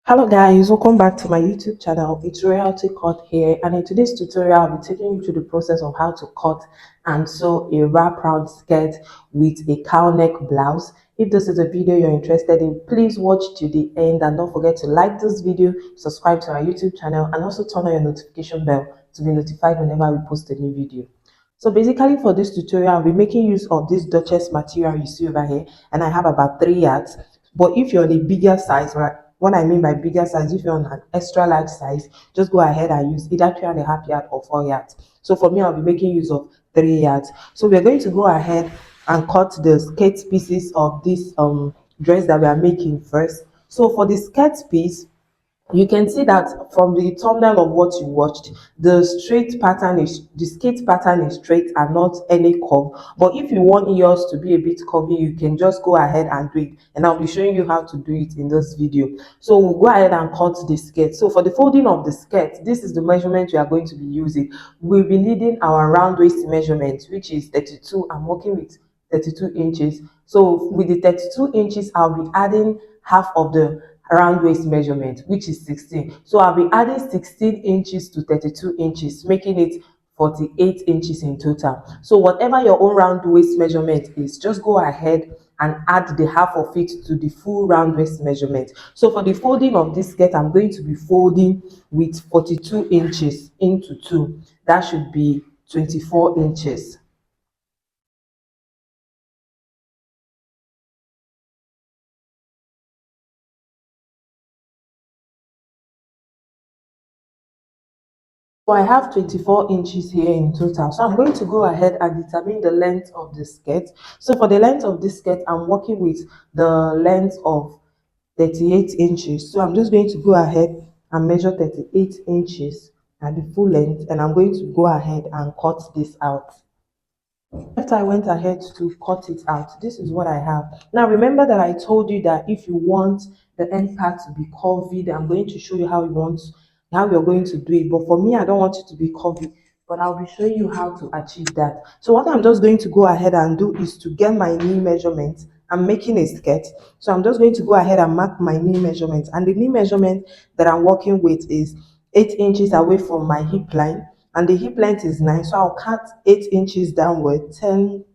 Hello guys, welcome back to my YouTube channel. It's Royalty Cut here, and in today's tutorial I'll be taking you through the process of how to cut and sew a wraparound skirt with a cowl neck blouse. If this is a video you're interested in, please watch to the end and don't forget to like this video, subscribe to our YouTube channel, and also turn on your notification bell to be notified whenever we post a new video. So basically for this tutorial, I'll be making use of this Duchess material you see over here, and I have about 3 yards. But if you're on a bigger size, right, what I mean by bigger size, if you're on an extra large size, just go ahead and use either 3.5 yards or 4 yards. So for me, I'll be making use of 3 yards. So we're going to go ahead and cut the skirt pieces of this dress that we are making first. So for the skirt piece, you can see that from the thumbnail of what you watched, the skirt pattern is straight and not any curve. But if you want yours to be a bit curvy, you can just go ahead and do it, and I'll be showing you how to do it in this video. So we'll go ahead and cut the skirt. So for the folding of the skirt, this is the measurement we are going to be using. We'll be needing our round waist measurement, which is 32. I'm working with 32 inches. So with the 32 inches, I'll be adding half of the round waist measurement, which is 16. So I'll be adding 16 inches to 32 inches, making it 48 inches in total. So whatever your own round waist measurement is, just go ahead and add the half of it to the full round waist measurement. So for the folding of this skirt, I'm going to be folding with 42 inches into 2. That should be 24 inches. So I have 24 inches here in total. So I'm going to go ahead and determine the length of the skirt. So for the length of this skirt, I'm working with the length of 38 inches. So I'm just going to go ahead and measure 38 inches at the full length, and I'm going to go ahead and cut this out. After I went ahead to cut it out, this is what I have. Now remember that I told you that if you want the end part to be curvy, I'm going to show you how you're going to do it. But for me, I don't want it to be curvy, but I'll be showing you how to achieve that. So what I'm just going to go ahead and do is to get my knee measurement. I'm making a skirt, so I'm just going to go ahead and mark my knee measurement, and the knee measurement that I'm working with is 8 inches away from my hip line, and the hip length is 9, so I'll cut 8 inches downward, 10.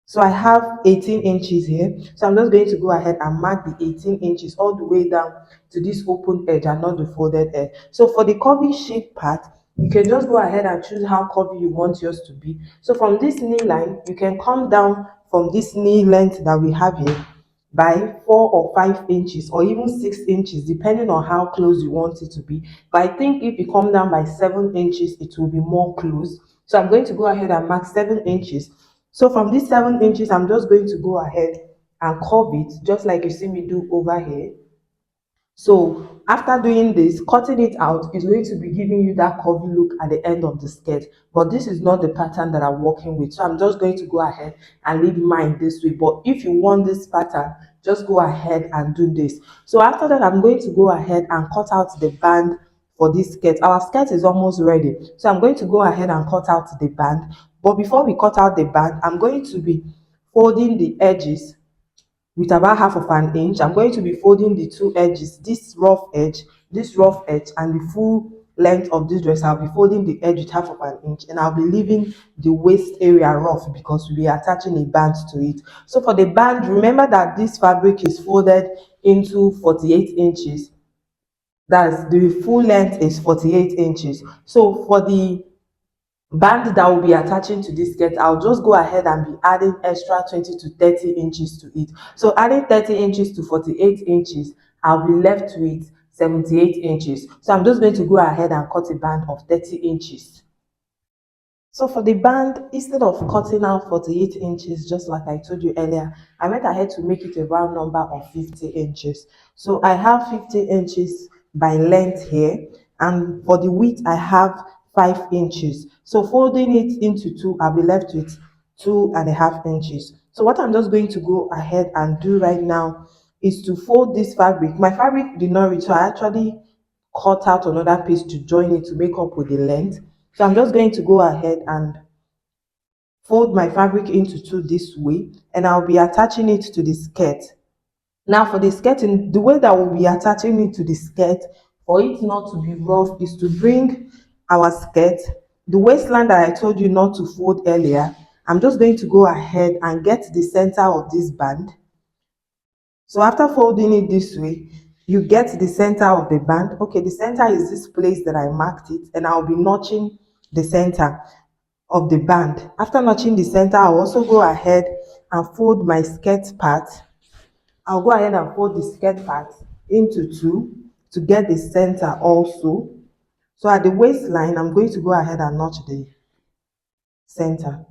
So I have 18 inches here, so I'm just going to go ahead and mark the 18 inches all the way down to this open edge and not the folded edge. So for the curvy shape part, you can just go ahead and choose how curvy you want yours to be. So from this knee line, you can come down from this knee length that we have here by 4 or 5 inches, or even 6 inches, depending on how close you want it to be. But I think if you come down by 7 inches, it will be more close. So I'm going to go ahead and mark 7 inches. So from these 7 inches, I'm just going to go ahead and curve it just like you see me do over here. So after doing this, cutting it out is going to be giving you that curvy look at the end of the skirt. But this is not the pattern that I'm working with. So I'm just going to go ahead and leave mine this way. But if you want this pattern, just go ahead and do this. So after that, I'm going to go ahead and cut out the band for this skirt. Our skirt is almost ready. So I'm going to go ahead and cut out the band. But before we cut out the band, I'm going to be folding the edges with about half of an inch. I'm going to be folding the two edges, this rough edge, and the full length of this dress. I'll be folding the edge with half of an inch, and I'll be leaving the waist area rough because we'll be attaching a band to it. So for the band, remember that this fabric is folded into 48 inches. That's the full length is 48 inches. So for the band that will be attaching to this skirt, I'll just go ahead and be adding extra 20 to 30 inches to it. So adding 30 inches to 48 inches, I'll be left with 78 inches. So I'm just going to go ahead and cut a band of 30 inches. So for the band, instead of cutting out 48 inches, just like I told you earlier, I went ahead to make it a round number of 50 inches. So I have 50 inches by length here, and for the width, I have 5 inches. So folding it into two, I'll be left with 2.5 inches. So what I'm just going to go ahead and do right now is to fold this fabric. My fabric did not reach, so I actually cut out another piece to join it to make up with the length. So I'm just going to go ahead and fold my fabric into two this way, and I'll be attaching it to the skirt. Now for the skirting, the way that we'll be attaching it to the skirt for it not to be rough is to bring our skirt, the waistline that I told you not to fold earlier. I'm just going to go ahead and get the center of this band. So after folding it this way, you get the center of the band. Okay, the center is this place that I marked it, and I'll be notching the center of the band. After notching the center, I'll also go ahead and fold my skirt part. I'll go ahead and fold the skirt part into two to get the center also. So at the waistline, I'm going to go ahead and notch the center.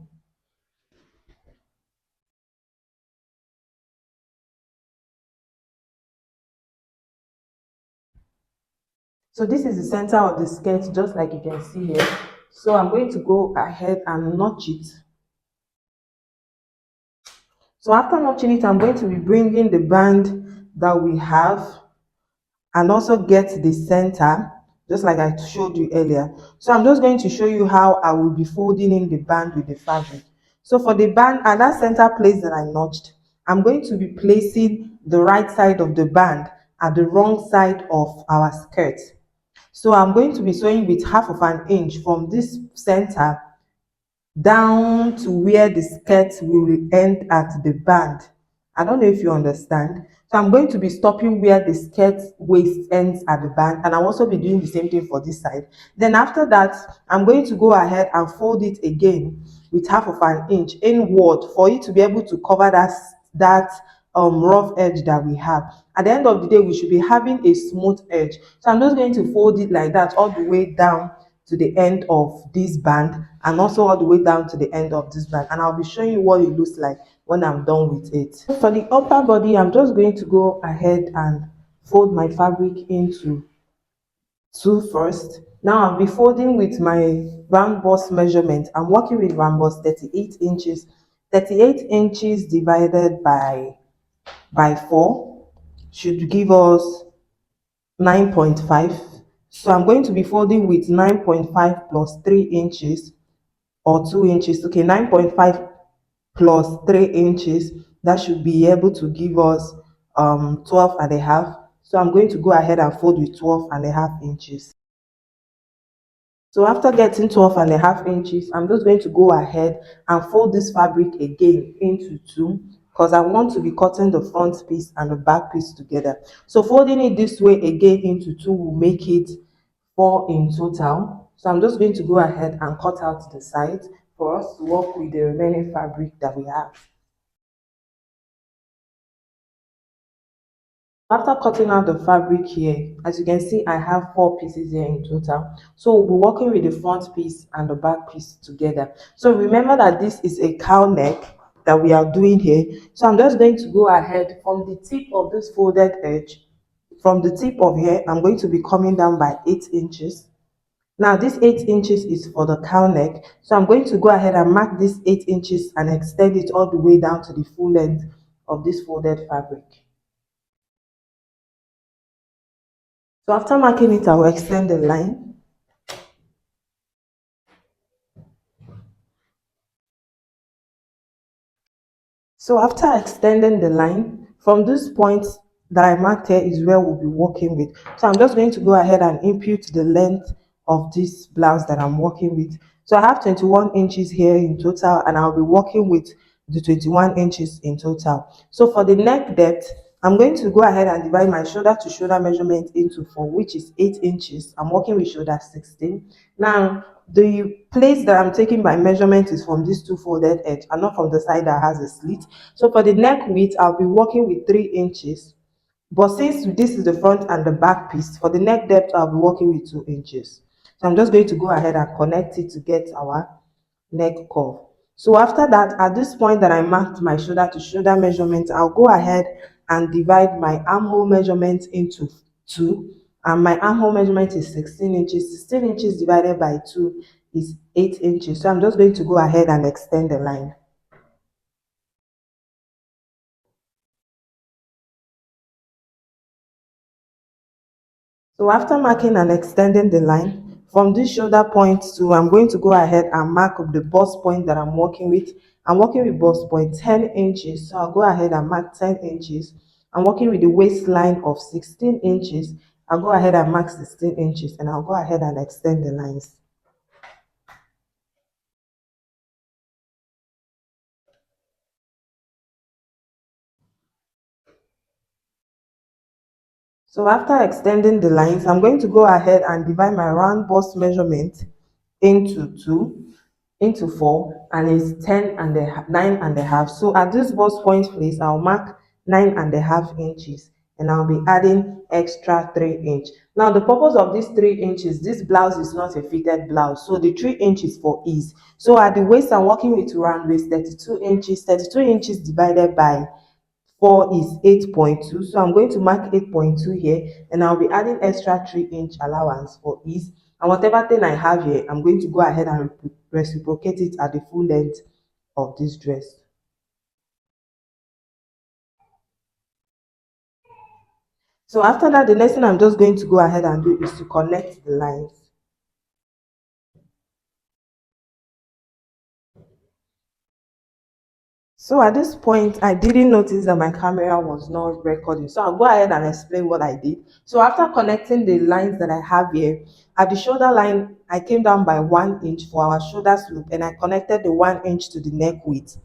So this is the center of the skirt, just like you can see here. So I'm going to go ahead and notch it. So after notching it, I'm going to be bringing the band that we have and also get the center, just like I showed you earlier. So I'm just going to show you how I will be folding in the band with the fabric. So for the band at that center place that I notched, I'm going to be placing the right side of the band at the wrong side of our skirt. So I'm going to be sewing with 1/2 inch from this center down to where the skirt will end at the band. I don't know if you understand. So I'm going to be stopping where the skirt waist ends at the band, and I'll also be doing the same thing for this side. Then after that, I'm going to go ahead and fold it again with 1/2 inch inward for it to be able to cover that rough edge that we have. At the end of the day, we should be having a smooth edge. So I'm just going to fold it like that all the way down to the end of this band, and also all the way down to the end of this band, and I'll be showing you what it looks like when I'm done with it. For the upper body, I'm just going to go ahead and fold my fabric into two first. Now I'll be folding with my round bust measurement. I'm working with round bust 38 inches. 38 inches divided by 4 should give us 9.5. So I'm going to be folding with 9.5 plus 3 inches or 2 inches. Okay, 9.5 plus 3 inches. That should be able to give us 12 and a half. So I'm going to go ahead and fold with 12.5 inches. So after getting 12.5 inches, I'm just going to go ahead and fold this fabric again into two, because I want to be cutting the front piece and the back piece together. So folding it this way again into two will make it 4 in total. So I'm just going to go ahead and cut out the sides for us to work with the remaining fabric that we have. After cutting out the fabric here, as you can see, I have 4 pieces here in total. So we'll be working with the front piece and the back piece together. So remember that this is a cowl neck that we are doing here. So I'm just going to go ahead from the tip of this folded edge. From the tip of here, I'm going to be coming down by 8 inches. Now this 8 inches is for the cowl neck. So I'm going to go ahead and mark this 8 inches and extend it all the way down to the full length of this folded fabric. So after marking it, I will extend the line. So after extending the line, from this point that I marked here is where we'll be working with. So I'm just going to go ahead and impute the length of this blouse that I'm working with. So I have 21 inches here in total, and I'll be working with the 21 inches in total. So for the neck depth, I'm going to go ahead and divide my shoulder to shoulder measurement into 4, which is 8 inches. I'm working with shoulder 16. Now, the place that I'm taking my measurement is from this two folded edge and not from the side that has a slit. So for the neck width, I'll be working with 3 inches. But since this is the front and the back piece, for the neck depth, I'll be working with 2 inches. So I'm just going to go ahead and connect it to get our neck curve. So after that, at this point that I marked my shoulder to shoulder measurement, I'll go ahead and divide my armhole measurement into 2. And my armhole measurement is 16 inches. 16 inches divided by 2 is 8 inches. So I'm just going to go ahead and extend the line. So after marking and extending the line, from this shoulder point to, I'm going to go ahead and mark up the bust point that I'm working with. I'm working with bust point 10 inches. So I'll go ahead and mark 10 inches I'm working with the waistline of 16 inches. I'll go ahead and mark 16 inches and I'll go ahead and extend the lines. So after extending the lines, I'm going to go ahead and divide my round bust measurement into two, into four, and it's 10 and a, 9.5. So at this bust point place, I'll mark 9.5 inches and I'll be adding extra 3 inch. Now the purpose of this 3 inches, this blouse is not a fitted blouse, so the 3 inches for ease. So at the waist, I'm working with round waist 32 inches. 32 inches divided by 4 is 8.2, so I'm going to mark 8.2 here and I'll be adding extra 3 inch allowance for ease, and whatever thing I have here, I'm going to go ahead and reciprocate it at the full length of this dress. So after that, the next thing I'm just going to go ahead and do is to connect the lines. So at this point, I didn't notice that my camera was not recording. So I'll go ahead and explain what I did. So after connecting the lines that I have here, at the shoulder line, I came down by 1 inch for our shoulder slope and I connected the 1 inch to the neck width.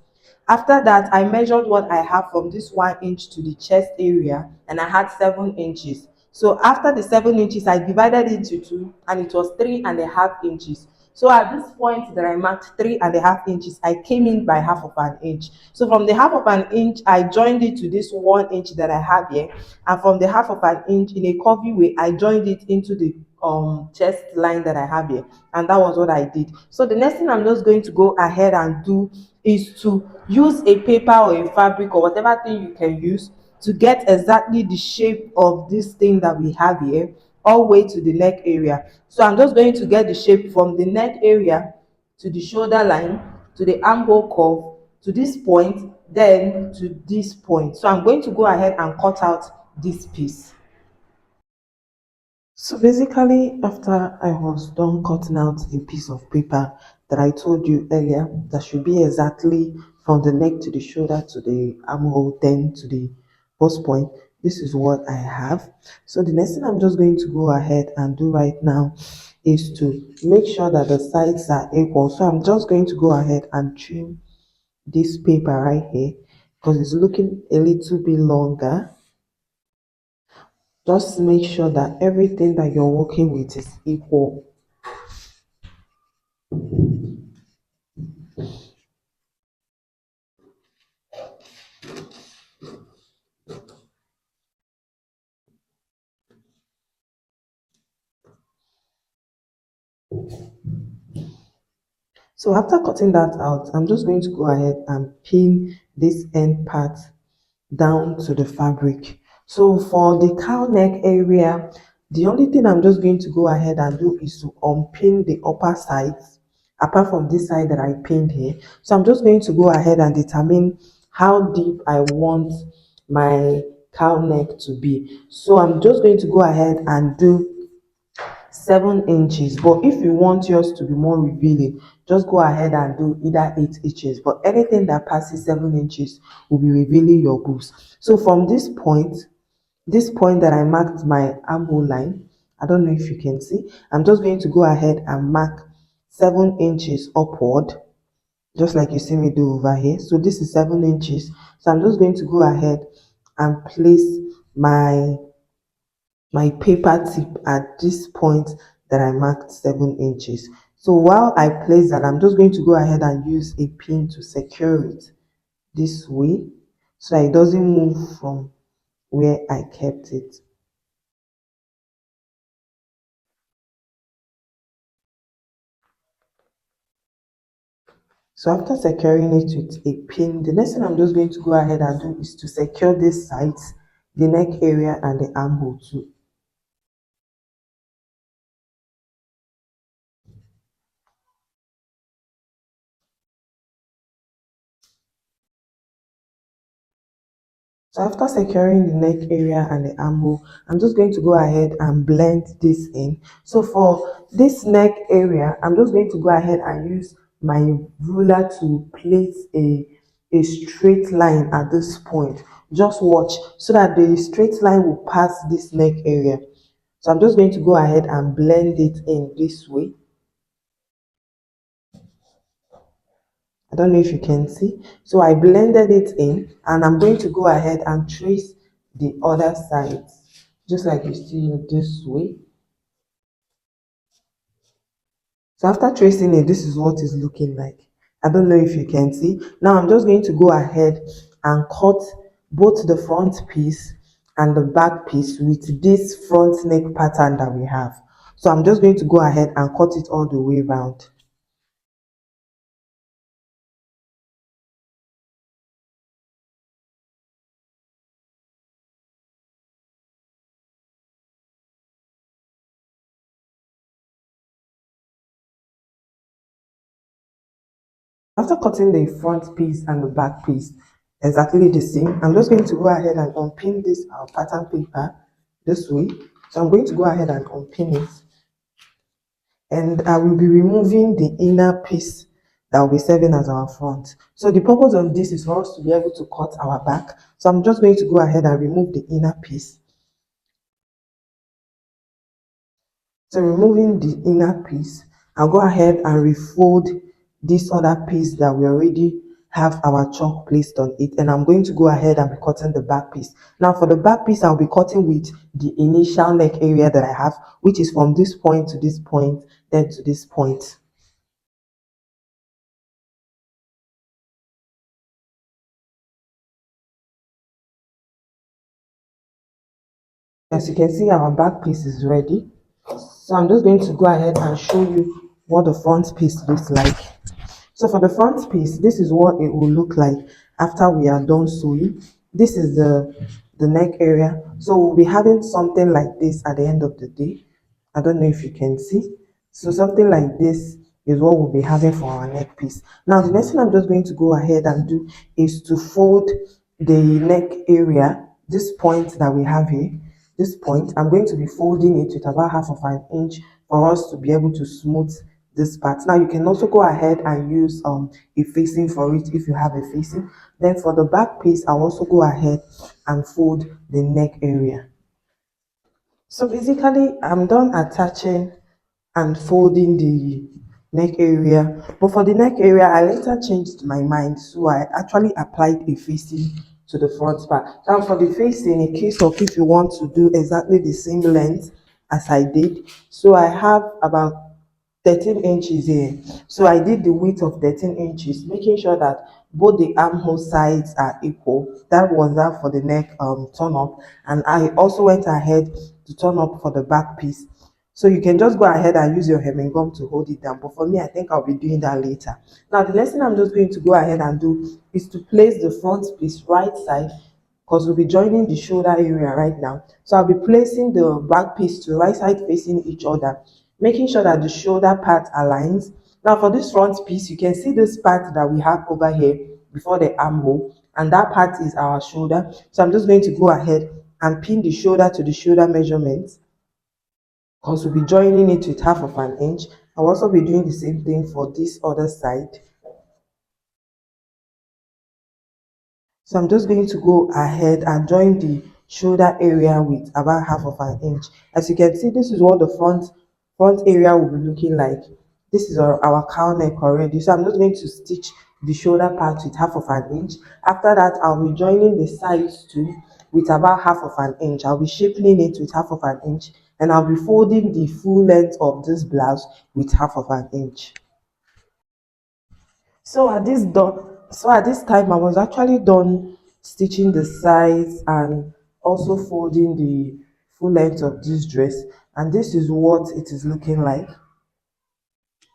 After that, I measured what I have from this 1 inch to the chest area and I had 7 inches. So after the 7 inches, I divided it into two and it was 3.5 inches. So at this point that I marked 3.5 inches, I came in by half of an inch. So from the half of an inch, I joined it to this 1 inch that I have here. And from the half of an inch in a curvy way, I joined it into the chest line that I have here. And that was what I did. So the next thing I'm just going to go ahead and do is to use a paper or a fabric or whatever thing you can use to get exactly the shape of this thing that we have here all the way to the neck area. So I'm just going to get the shape from the neck area to the shoulder line to the armhole curve to this point, then to this point. So I'm going to go ahead and cut out this piece. So basically, after I was done cutting out a piece of paper that I told you earlier that should be exactly from the neck to the shoulder to the armhole, then to the bust point, this is what I have. So the next thing I'm just going to go ahead and do right now is to make sure that the sides are equal. So I'm just going to go ahead and trim this paper right here because it's looking a little bit longer. Just make sure that everything that you're working with is equal. So after cutting that out, I'm just going to go ahead and pin this end part down to the fabric. So for the cowl neck area, the only thing I'm just going to go ahead and do is to unpin the upper sides apart from this side that I pinned here. So I'm just going to go ahead and determine how deep I want my cowl neck to be. So I'm just going to go ahead and do 7 inches, but if you want yours to be more revealing, just go ahead and do either 8 inches, but anything that passes 7 inches will be revealing your boobs. So from this point that I marked my armhole line, I don't know if you can see, I'm just going to go ahead and mark 7 inches upward, just like you see me do over here. So this is 7 inches, so I'm just going to go ahead and place my paper tip at this point that I marked 7 inches. So while I place that, I'm just going to go ahead and use a pin to secure it this way so that it doesn't move from where I kept it. So after securing it with a pin, the next thing I'm just going to go ahead and do is to secure these sides, the neck area and the armhole too. So after securing the neck area and the armhole, I'm just going to go ahead and blend this in. So for this neck area, I'm just going to go ahead and use my ruler to place a straight line at this point Just watch so that the straight line will pass this neck area. So I'm just going to go ahead and blend it in this way. I don't know if you can see. So I blended it in, and I'm going to go ahead and trace the other sides, just like you see it this way. So after tracing it, this is what it's looking like. I don't know if you can see. Now I'm just going to go ahead and cut both the front piece and the back piece with this front neck pattern that we have. So I'm just going to go ahead and cut it all the way around. After cutting the front piece and the back piece exactly the same, I'm just going to go ahead and unpin this pattern paper this way. So I'm going to go ahead and unpin it, and I will be removing the inner piece that will be serving as our front. So the purpose of this is for us to be able to cut our back. So I'm just going to go ahead and remove the inner piece. So removing the inner piece, I'll go ahead and refold this other piece that we already have our chalk placed on it, and I'm going to go ahead and be cutting the back piece. Now for the back piece, I'll be cutting with the initial neck area that I have, which is from this point to this point, then to this point. As you can see, our back piece is ready. So I'm just going to go ahead and show you what the front piece looks like. So for the front piece, this is what it will look like after we are done sewing. This is the neck area. So we'll be having something like this at the end of the day. I don't know if you can see. So something like this is what we'll be having for our neck piece. Now the next thing I'm just going to go ahead and do is to fold the neck area, this point that we have here, this point, I'm going to be folding it with about half of an inch for us to be able to smooth this part. Now you can also go ahead and use a facing for it if you have a facing. Then for the back piece, I'll also go ahead and fold the neck area. So basically, I'm done attaching and folding the neck area. But for the neck area, I later changed my mind. So I actually applied a facing to the front part. Now for the facing, in case of if you want to do exactly the same length as I did, so I have about 13 inches here. So I did the width of 13 inches, making sure that both the armhole sides are equal. That was that for the neck turn up. And I also went ahead to turn up for the back piece. So you can just go ahead and use your hemming gum to hold it down. But for me, I think I'll be doing that later. Now, the next thing I'm just going to go ahead and do is to place the front piece right side, because we'll be joining the shoulder area right now. So I'll be placing the back piece to right side facing each other, making sure that the shoulder part aligns. Now for this front piece, you can see this part that we have over here before the armhole, and that part is our shoulder. So I'm just going to go ahead and pin the shoulder to the shoulder measurement, because we'll be joining it with half of an inch. I'll also be doing the same thing for this other side. So I'm just going to go ahead and join the shoulder area with about half of an inch. As you can see, this is what the front area will be looking like. This is our cowl neck already. So I'm just going to stitch the shoulder part with half of an inch. After that, I'll be joining the sides too with about half of an inch. I'll be shaping it with half of an inch, and I'll be folding the full length of this blouse with half of an inch. So at this time, I was actually done stitching the sides and also folding the full length of this dress, and this is what it is looking like.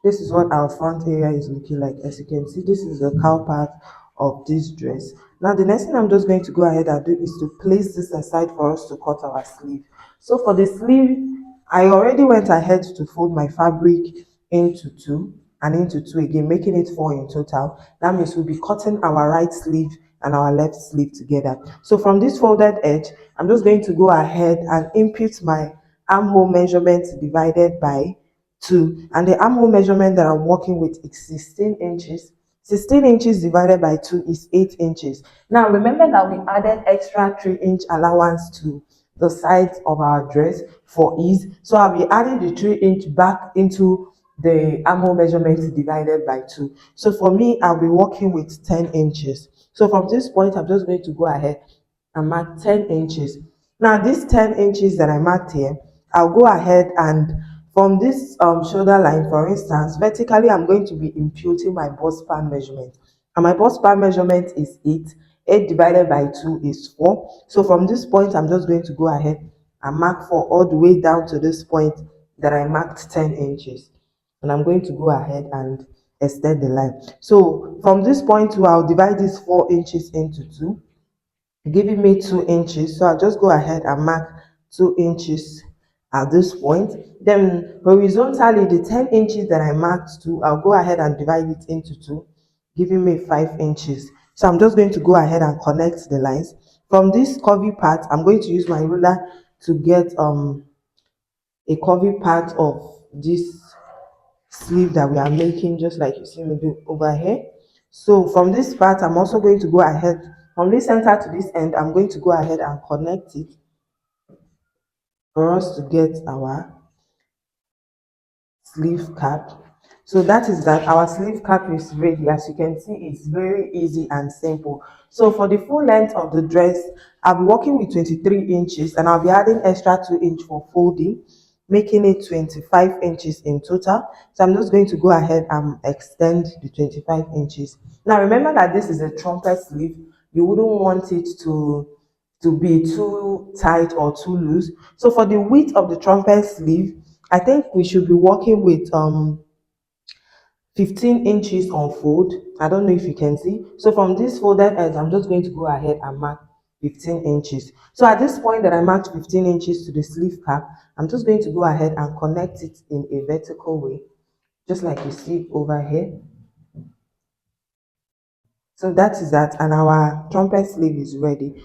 This is what our front area is looking like. As you can see, this is the cowl part of this dress. Now the next thing I'm just going to go ahead and do is to place this aside for us to cut our sleeve. So for the sleeve, I already went ahead to fold my fabric into two and into two again, making it four in total. That means we'll be cutting our right sleeve and our left sleeve together. So from this folded edge, I'm just going to go ahead and input my armhole measurement divided by 2, and the armhole measurement that I'm working with is 16 inches. 16 inches divided by 2 is 8 inches. Now remember that we added extra 3-inch allowance to the sides of our dress for ease. So I'll be adding the 3-inch back into the armhole measurement divided by 2. So for me, I'll be working with 10 inches. So from this point, I'm just going to go ahead and mark 10 inches. Now these 10 inches that I marked here, I'll go ahead and from this shoulder line, for instance, vertically, I'm going to be imputing my bust span measurement. And my bust span measurement is 8. 8 divided by 2 is 4. So from this point, I'm just going to go ahead and mark 4 all the way down to this point that I marked 10 inches. And I'm going to go ahead and extend the line. So from this point to, I'll divide these 4 inches into 2, giving me 2 inches. So I'll just go ahead and mark 2 inches at this point. Then horizontally, the 10 inches that I marked to, I'll go ahead and divide it into 2, giving me 5 inches. So I'm just going to go ahead and connect the lines. From this curvy part, I'm going to use my ruler to get a curvy part of this sleeve that we are making, just like you see me do over here. So from this part, I'm also going to go ahead from this center to this end. I'm going to go ahead and connect it for us to get our sleeve cap. So that is that. Our sleeve cap is ready. As you can see, it's very easy and simple. So for the full length of the dress, I'll be working with 23 inches and I'll be adding extra 2 inch for folding, making it 25 inches in total. So I'm just going to go ahead and extend the 25 inches. Now remember that this is a trumpet sleeve. You wouldn't want it to be too tight or too loose. So for the width of the trumpet sleeve, I think we should be working with 15 inches on fold. I don't know if you can see. So from this folded edge, I'm just going to go ahead and mark 15 inches. So at this point that I marked 15 inches to the sleeve cap, I'm just going to go ahead and connect it in a vertical way, just like you see over here. So that is that, and our trumpet sleeve is ready.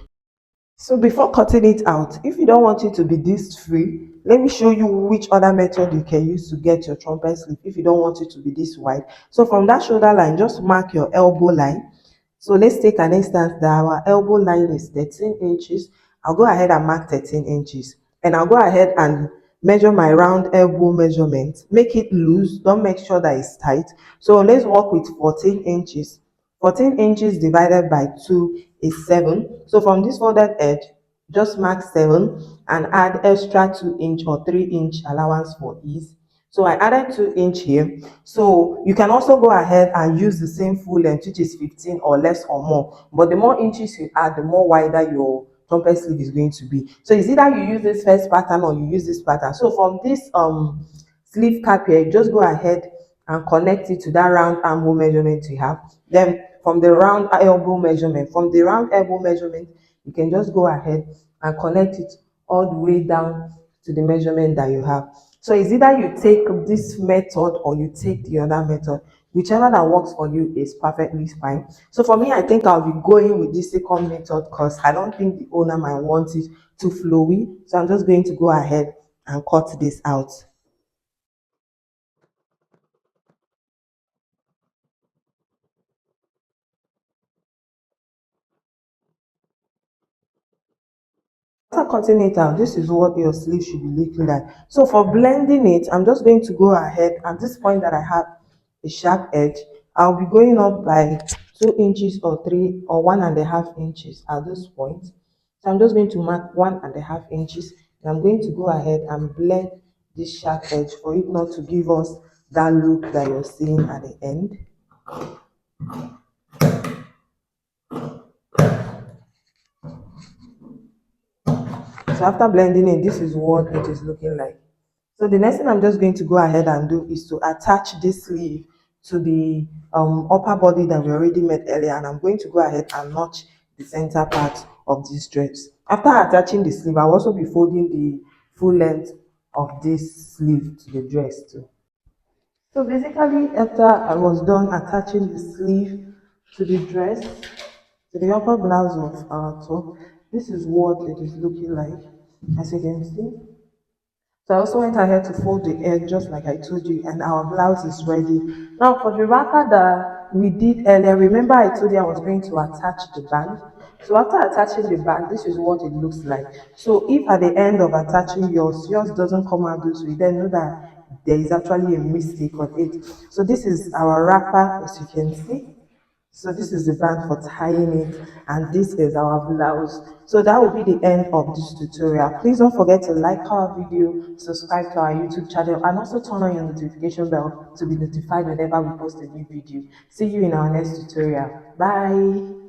So before cutting it out, if you don't want it to be this free, let me show you which other method you can use to get your trumpet sleeve if you don't want it to be this wide. So from that shoulder line, just mark your elbow line. So let's take an instance that our elbow line is 13 inches. I'll go ahead and mark 13 inches. And I'll go ahead and measure my round elbow measurement. Make it loose. Don't make sure that it's tight. So let's work with 14 inches. 14 inches divided by 2 is 7. So from this folded edge, just mark 7 and add extra 2-inch or 3-inch allowance for ease. So I added 2-inch here. So you can also go ahead and use the same full length, which is 15 or less or more. But the more inches you add, the more wider your trumpet sleeve is going to be. So it's either you use this first pattern or you use this pattern. So from this sleeve cap here, just go ahead and connect it to that round armhole measurement you have. Then from the round elbow measurement, you can just go ahead and connect it all the way down to the measurement that you have. So it's either you take this method or you take the other method. Whichever that works for you is perfectly fine. So for me, I think I'll be going with this second method because I don't think the owner might want it too flowy. So I'm just going to go ahead and cut this out. After cutting it out, this is what your sleeve should be looking like. So for blending it, I'm just going to go ahead at this point that I have a sharp edge. I'll be going up by 2 inches or 3 or 1.5 inches at this point. So I'm just going to mark 1.5 inches and I'm going to go ahead and blend this sharp edge for it not to give us that look that you're seeing at the end. So after blending it, this is what it is looking like. So the next thing I'm just going to go ahead and do is to attach this sleeve to the upper body that we already made earlier, and I'm going to go ahead and notch the center part of this dress. After attaching the sleeve, I'll also be folding the full length of this sleeve to the dress too. So basically, after I was done attaching the sleeve to the dress, to the upper blouse of our top, this is what it is looking like, as you can see. So I also went ahead to fold the edge just like I told you, and our blouse is ready. Now for the wrapper we did earlier, remember I told you I was going to attach the band. So after attaching the band, this is what it looks like. So if at the end of attaching yours doesn't come out this way, then know that there is actually a mistake on it. So this is our wrapper, as you can see. So this is the band for tying it, and this is our blouse. So that will be the end of this tutorial. Please don't forget to like our video, subscribe to our YouTube channel, and also turn on your notification bell to be notified whenever we post a new video. See you in our next tutorial. Bye.